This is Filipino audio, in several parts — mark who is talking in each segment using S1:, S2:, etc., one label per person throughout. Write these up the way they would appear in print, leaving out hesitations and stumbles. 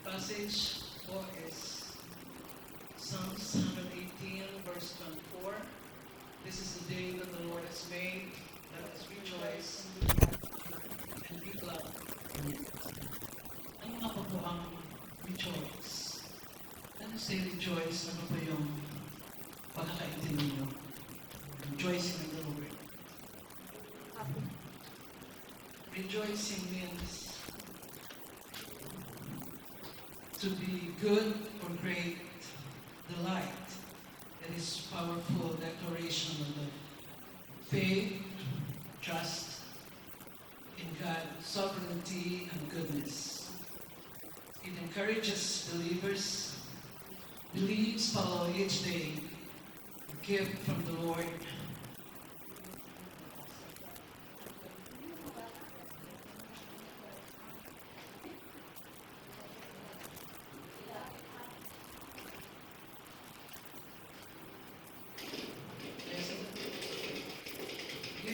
S1: Passage po is Psalms 118, verse 24. This is the day that the Lord has made. Let us rejoice and be glad. Ano nga po ang rejoice? Ano say rejoice? Ano po yung pagkakaintindi nyo? Rejoicing in the Lord. Rejoicing means to be good or great delight. It is powerful declaration of the faith, trust in God's sovereignty and goodness. It encourages believers, believes follow each day, a gift from the Lord.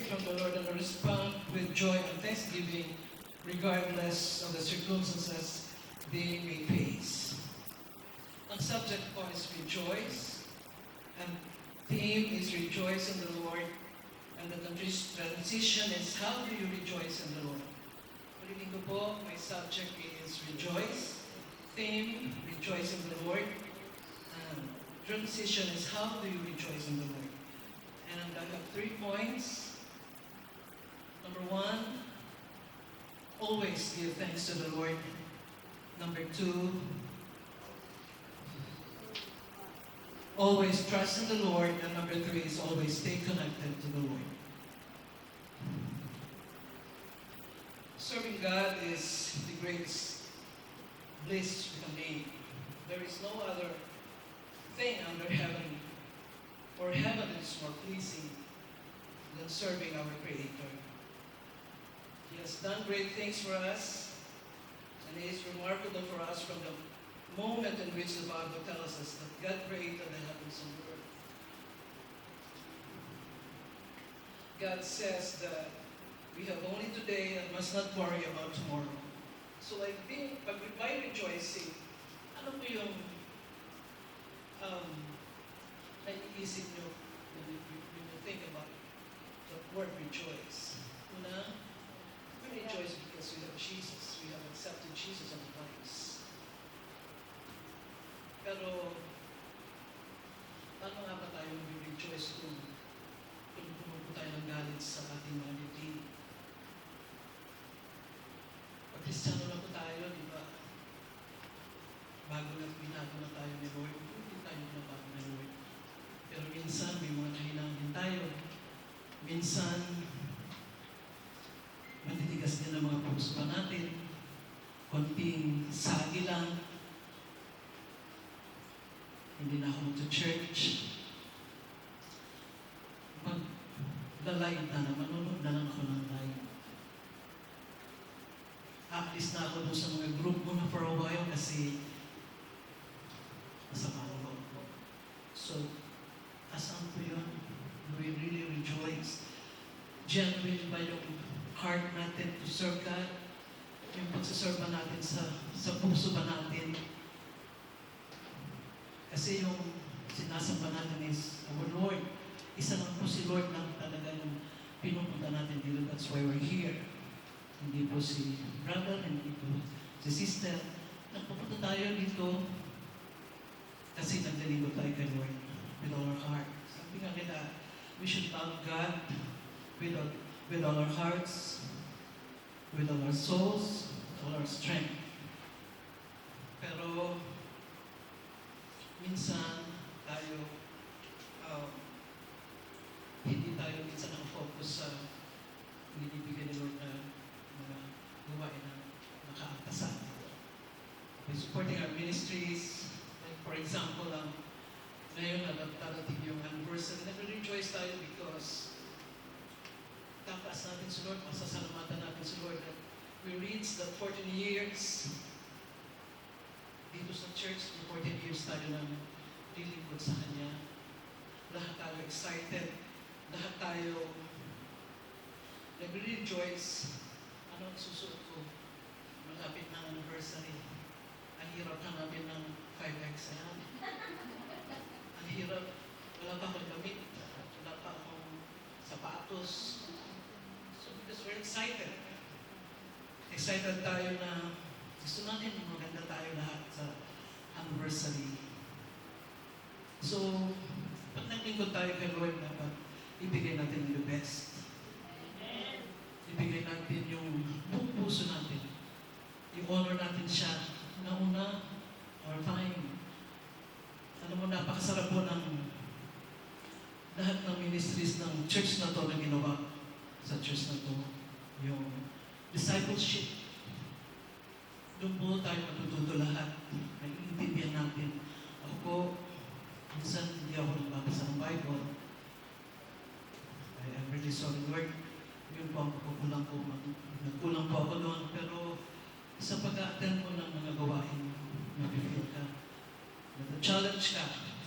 S1: From the Lord and respond with joy and thanksgiving, regardless of the circumstances they may face. Ang subject po is rejoice, and theme is rejoice in the Lord, and the transition is how do you rejoice in the Lord? Ulitin ko po, my subject is rejoice, theme, rejoice in the Lord, and transition is how do you rejoice in the Lord? And I have 3 points. Number 1, always give thanks to the Lord. Number 2, always trust in the Lord. And number 3 is always stay connected to the Lord. Serving God is the greatest bliss we can name. There is no other thing under heaven, or heaven is more pleasing than serving our Creator. He has done great things for us, and it is remarkable for us from the moment in which the Bible tells us that God created the heavens and the earth. God says that we have only today and must not worry about tomorrow. So by rejoicing, ano po yung naiisip nyo when you think about the word rejoice? Una, we rejoice because we have Jesus. We have accepted Jesus as Christ. Pero, paano nga ba tayo mag-rejoice kung puno po tayo ng galit sa ating mga dibdib? Pag Kristiyano na po tayo, di ba? Bago na binago na tayo ni Lord, hindi tayo binabago ni Lord. Pero minsan, may mga kahinaan din tayo. Minsan, matitigas din ang mga puso pa natin. Konting sagi lang. Hindi na ako mag-church. Mag-live na naman. Manonood na lang ako ng live. Aalis na ako doon sa mga group mo na for a while kasi masama ang loob ko. So, asan po yun? We really rejoice. Genuine ba yung heart natin to serve God? Yung pagsaserve ba natin sa puso ba natin? Kasi yung sinasamba natin is our Lord. Isa lang po si Lord lang talaga yung pinupunta natin dito. That's why we're here. Hindi po si brother, hindi po si sister. Nagpupunta tayo dito kasi naglalingkod tayo kay Lord with all our heart. Sabi nga nila, we should love God with all our hearts, with all our souls, with all our strength. Pero, minsan, tayo, hindi tayo minsan nakafocus sa binibigyan ni Lord na mga gawain na nakaangkasan. By supporting our ministries, like for example, ngayon na darating yung anniversary, nag-rejoice tayo because tataas natin si Lord, masasalamatan natin si Lord that we reached the 14 years dito sa church, 14 years tayo nang lilingkod sa Kanya. Lahat tayo excited, lahat tayo nag-rejoice. Ano ang susunod ko? Malapit na anniversary. Pinahirap ka namin ng 5X yan. Ang hirap. Wala pa akong damit. Wala pa akong sapatos. So because we're excited. Excited tayo na gusto natin maganda tayo lahat sa anniversary. So, pag naglingkod tayo kay Lord, dapat ibigay natin yung best. Ibigay natin yung buong puso natin. I-honor natin siya na una, our time. Alam mo, napakasarap po ng lahat ng ministries ng church na to na ginawa sa church na to. Yung discipleship. Doon po tayo matututo lahat. Naiintindihan natin. Ako po, minsan hindi ako nagbabasa ng Bible. I am really sorry, Lord. Yun po ang pagkukulang ko. Nagkulang po ako doon. Pero sa pag-attend mo ng mga gawain, mapifeel ka. Na-challenge ka.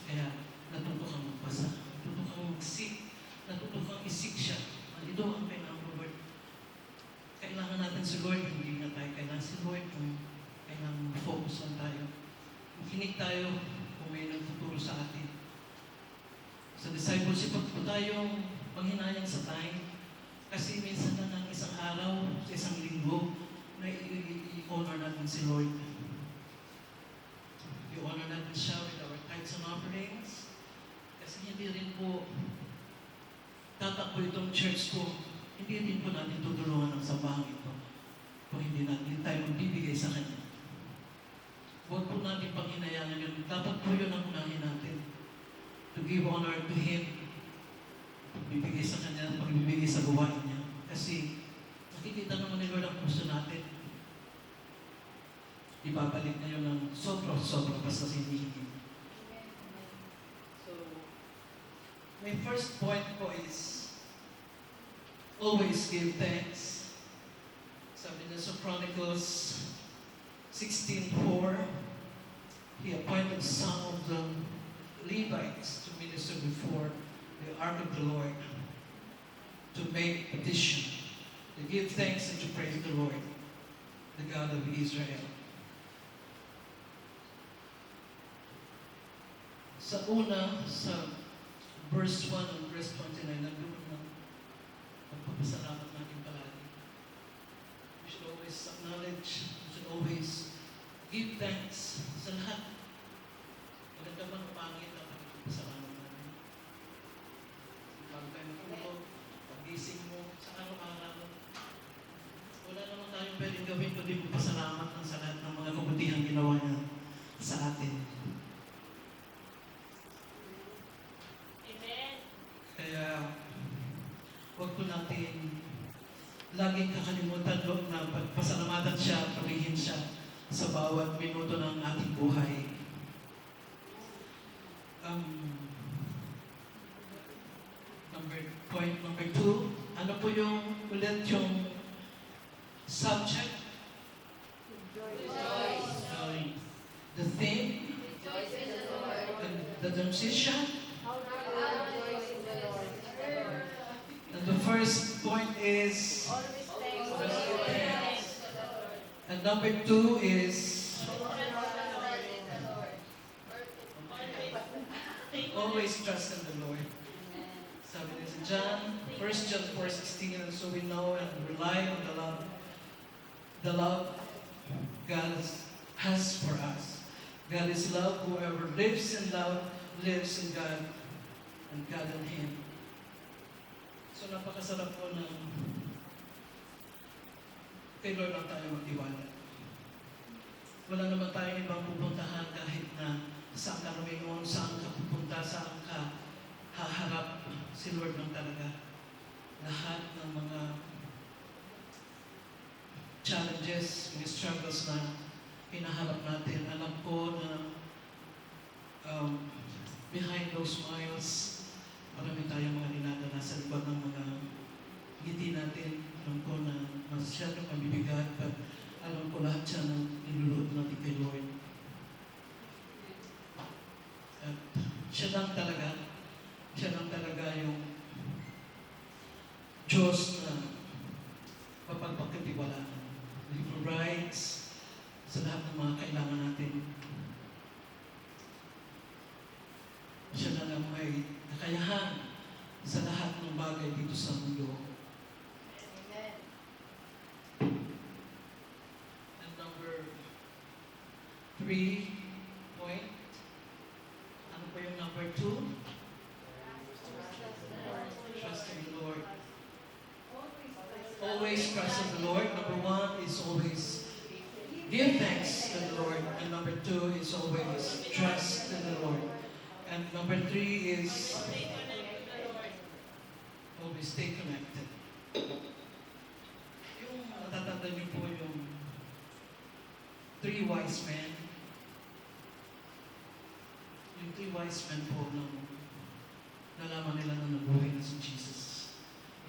S1: Kaya natuto kang magbasa. Natuto kang mag-seek. Natuto kang isik siya. Ito ang kailangan mo, Lord. Kailangan natin si Lord. Hindi na tayo kailangan si Lord. Kailangan focus lang tayo. Makinig tayo kung may nagtuturo sa atin. Sa discipleship, pag po tayong panghinayang sa time, kasi minsan na ng isang araw, sa isang linggo, na i-honor natin si Lord. I-honor natin siya with our tithes and offerings. Kasi hindi rin po tatakbo itong church ko. Hindi rin po natin tutulungan ang sambahan ito kung hindi natin tayo magbibigay sa Kanya. Huwag po natin panghinayangan yun. Dapat po yun ang unahin natin. To give honor to Him. Pagbibigay sa Kanya, pagbibigay sa gawain niya. Kasi nakikita naman ni Lord ang puso natin. Ibabalik na yun ng sobra-sobra basta hinihingi. So, my first point po is always give thanks. Sabi na sa Chronicles 16:4, He appointed some of the Levites to minister before the ark of the Lord, to make petition, to give thanks and to praise the Lord, the God of Israel. Sa una, sa verse 1 and verse 29, nandun na magpapasalamat natin palagi. We should always acknowledge, we should always give thanks sa lahat. Maganda man o pangit ang pagpapasalamat natin. Bago tayo matulog, pag-gising mo, sa araw-araw, wala naman tayong pwedeng gawin kundi magpasalamat ng sa lahat ng mga kabutihang ginawa niya sa atin. Kaya, huwag po natin laging kakalimutan doon na pasalamatan siya, purihin siya sa bawat minuto ng ating buhay. Point number 2, ano po yung ulit yung subject?
S2: Rejoice.
S1: The theme?
S2: Rejoice in the Lord.
S1: The transition?
S2: How to rejoice in the Lord.
S1: And the first point is,
S2: Always thanks to
S1: Always
S2: the Lord.
S1: thanks. And number 2 is, always trust in the Lord. Sabi niya sa John, 1 John 4:16, and so we know and rely on the love God has for us. God is love. Whoever lives in love lives in God and God in Him. So napakasarap po ng kay Lord lang tayo magtiwala. Wala naman tayong ibang pupuntahan kahit na saan ka lumingon, saan ka pupunta, saan ka haharap. Si Lord lang talaga. Lahat ng mga challenges, mga struggles na hinaharap natin, alam ko na behind those smiles, marami tayong mga dinadala sa likod ng mga ngiti natin. Alam ko na masyadong mabibigat, but alam ko lahat siya na niluluhod natin kay Lord. At siya lang talaga yung Diyos na mapagpagkatiwalaan. He provides sa lahat ng mga kailangan natin. 3 point. Ano po yung number 2? Trust in the Lord. Always trust in the Lord. Number 1 is always give thanks to the Lord. And number 2 is always trust in the Lord. And number 3 is always stay connected. Yung natatanda niyo po yung 3 wise men. Yung 3 wise men po nung nalaman nila na nabuhay na si Jesus.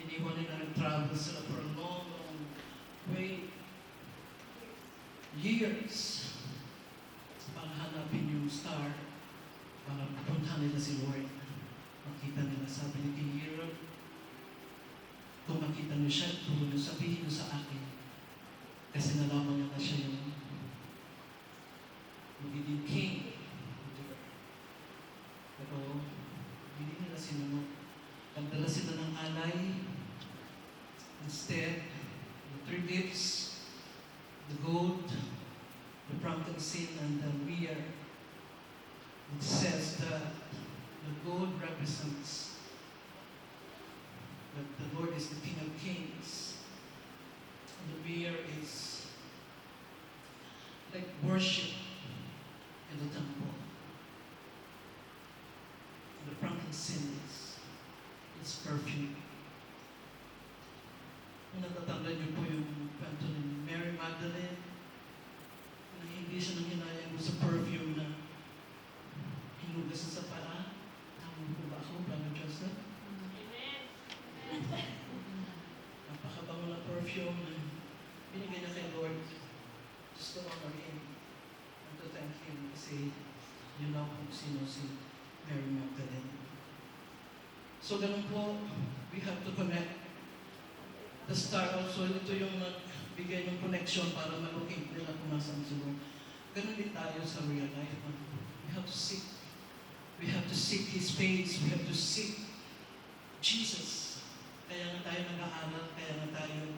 S1: Iniwan nila, nag-travel sila for a long, long way. Years. Para hanapin yung star. Para puntahan nila si Lord. Makita nila, sabi ni King Herod, kung makita niyo siya, sabihin niyo sa akin. Kasi nalaman niya na siya yung magiging king. Pero hindi nila sinunod. Nagdala sila ng alay. Instead, the 3 gifts, the gold, the frankincense, and the myrrh. It says that the gold represents that the Lord is the King of Kings. And the myrrh is like worship in the temple. And the frankincense is perfume. Kung natatanda niyo po yung kwento ni Mary Magdalene, na hindi siya nang hinayang sa perfume na hinugas sa paa. Tama po ba ako, Brother Joseph? Napakabango na perfume na binigay niya kay Lord just to honor Him and to thank Him kasi yun lang kung sino si Mary Magdalene. So ganun po, we have to connect. The star also, ito yung nagbigay ng connection para malocate nila kung nasaan sila. Ganun din tayo sa real life. We have to seek. We have to seek His face. We have to seek Jesus. Kaya nga tayo nag-aaral, kaya nga tayo,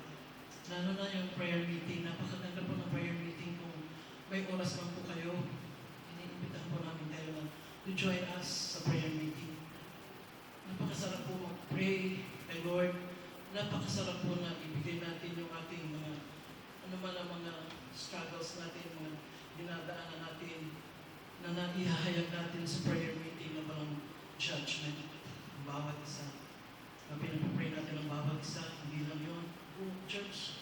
S1: lalo na yung prayer meeting, napakaganda po ng prayer meeting kung may oras lang po kayo, iniimbitahan po namin kayo na to join us sa prayer meeting. Napakasarap po mag-pray kay Lord. Napakasarap po na ibigay natin yung ating mga, ano man ang mga struggles natin, mga dinadaanan natin, na naihahayag natin sa prayer meeting na walang judgment. Bawat isa. Na pinapapray natin ang bawat isa, hindi lang yun. Buong church,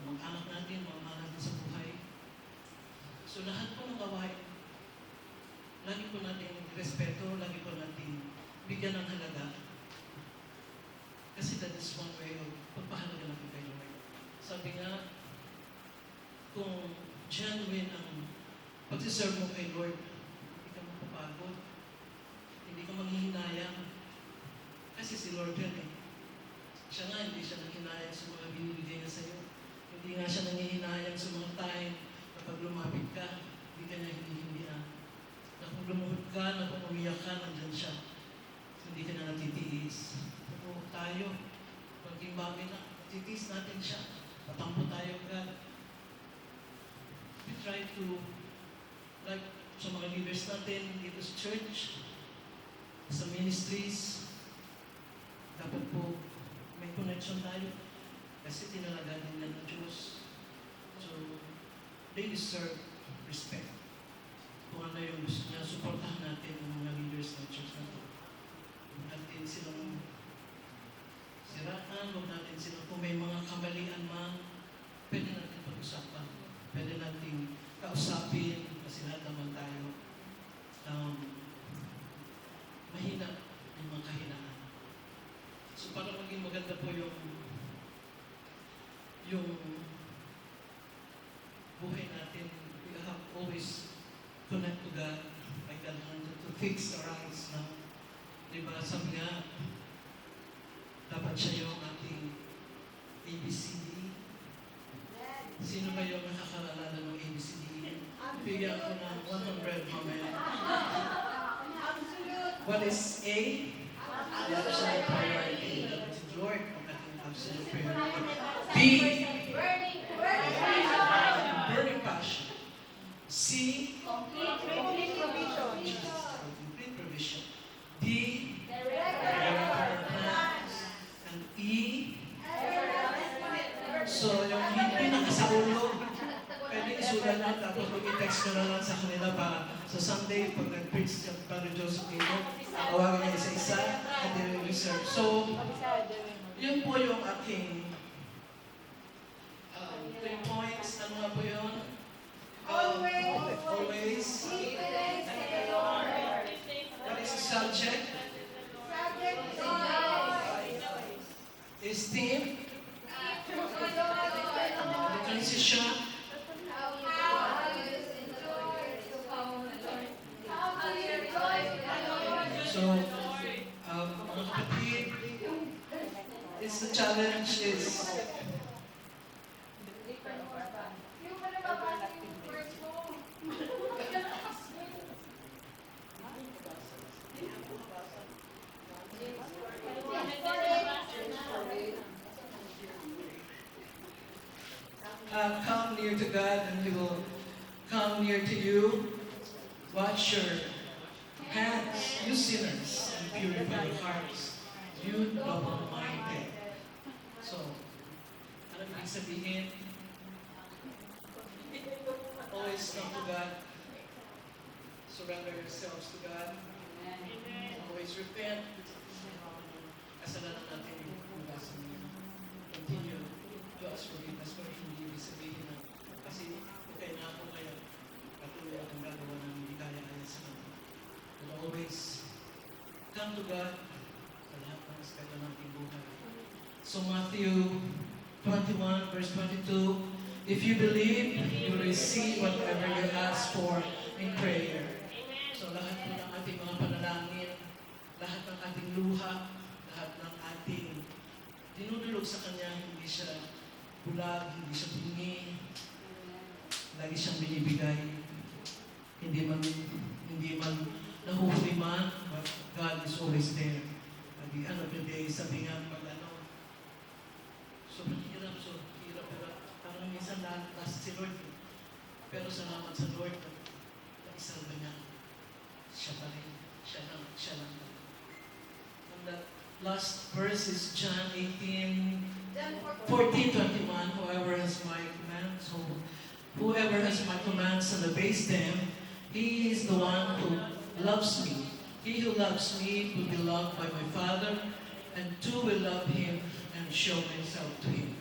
S1: ang mga anak natin, mga anak natin sa buhay. So lahat po ng gawain, lagi po natin respeto, lagi po natin bigyan ng halaga. Kasi that is one way of pagpahalaga natin kay Lord. Sabi nga, kung genuine ang pag-serve mo kay Lord, hindi ka mapapagod, hindi ka maghihinayang. Kasi si Lord yan eh. Siya nga, hindi siya nanghinayang sa mga binibigay niya sa'yo. Hindi nga siya nanghihinayang sa mga time kapag lumapit ka, hindi ka niya hinihindihan. Na kung lumuhod ka, na kung umiyak ka, nandyan siya. Hindi ka na natitiis. Pero tayo, pagking bagay na, natitiis natin siya. Patampo tayo agad. We try to, like sa mga leaders natin dito sa church, sa ministries, dapat po may connection tayo. Kasi tinalaga din ng Diyos. So, they deserve respect. Kung ano yung gusto niya, supportahan natin ang mga leaders ng church na ito. Huwag natin silang siraan, huwag natin silang, kung may mga kamalian man, pwede natin pag-usapan. Pwede natin kausapin, kasi lahat naman tayo. Mahina yung mga kahinaan. So para maging maganda po yung buhay natin, we have always connect to God, like that, to fix our eyes na. Diba, sabi nga, dapat siya yung ating ABCD. Sino ba yung nakakalala ng ABCD? Bigyan ko ng 100 mamaya. What is A? The absolute priority. That is Lord, ang ating absolute priority. B? Burning passion. C?
S2: Complete provision.
S1: Jesus, complete provision. D, director of plans. And E, so yung hindi na sa ulo, pwede isulat na tapos mag-text ko na lang sa kanila para sa Sunday, pag nag-preach siya Padre Joseph dito, tawagan niya isa-isa at i-reserve. So, yun po yung aking 3 points. Ano nga po yun? Always. What is the subject? Esteem. The transition. So, mga kapatid, it's the challenge is come near to God and He will come near to you. Watch your hands, you sinners, and purify your hearts, you double-minded. So, ano ibig sabihin? Always come to God. Surrender yourselves to God. Always repent. Kasalanan natin yung bukasan niyo. Continue to ask forgiveness for hindi ibig sabihin na kasi okay na ako ngayon. Patuloy akong gagawa ng hindi kaya-kaya sa kanya. But always come to God sa lahat ng aspeto ng ating buhay. So Matthew 21 verse 22, if you believe, you will receive whatever you ask for in prayer. So lahat po ng ating mga panalangin, lahat ng ating luha, lahat ng ating dinudulog sa Kanya, hindi siya bulag, hindi siya bingi, lagi siyang binibigay. Hindi man nahuhuli man, but God is always there. At the end of the day, sabi nga pag sobrang hirap, pero parang minsan last si Lord. Pero salamat sa Lord, nag-isalba niya. Siya pa rin. Siya lang. And that last verse is John 14:21. Whoever has my commands and obeys them, he is the one who loves me. He who loves me will be loved by my Father, and two will love him and show myself to him.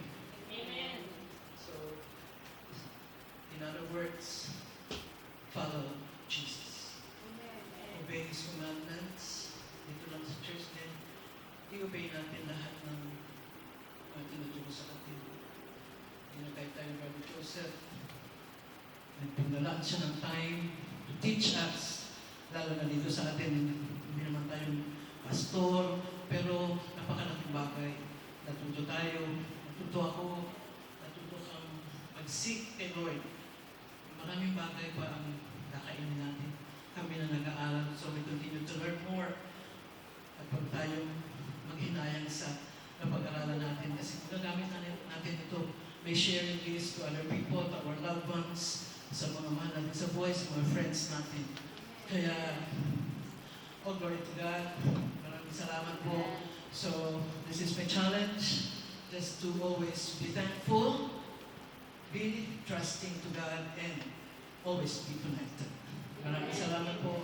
S2: Amen.
S1: So, in other words, follow Jesus. Obey His commandments. Dito lang sa church din, i-obey natin lahat ng mga tinuturo sa atin. Hindi na kahit tayo Brother Joseph, nagpagdalaan siya ng time to teach us, lalo na dito sa atin, hindi naman tayong pastor, pero napakalaking bagay. Natuto ako, natuto kang mag-seek kay Lord. Maraming bagay pa ang nakainin natin. Kami na nag-aaral, so we continue to learn more. At pag tayong maghinayang sa napag-aralan natin, kasi magagamit natin ito, may sharing this to other people, to our loved ones, sa mga mahal natin sa buhay, sa mga friends natin. Kaya, all glory to God. Maraming salamat po. So, this is my challenge, just to always be thankful, be trusting to God, and always be connected. Maraming salamat po.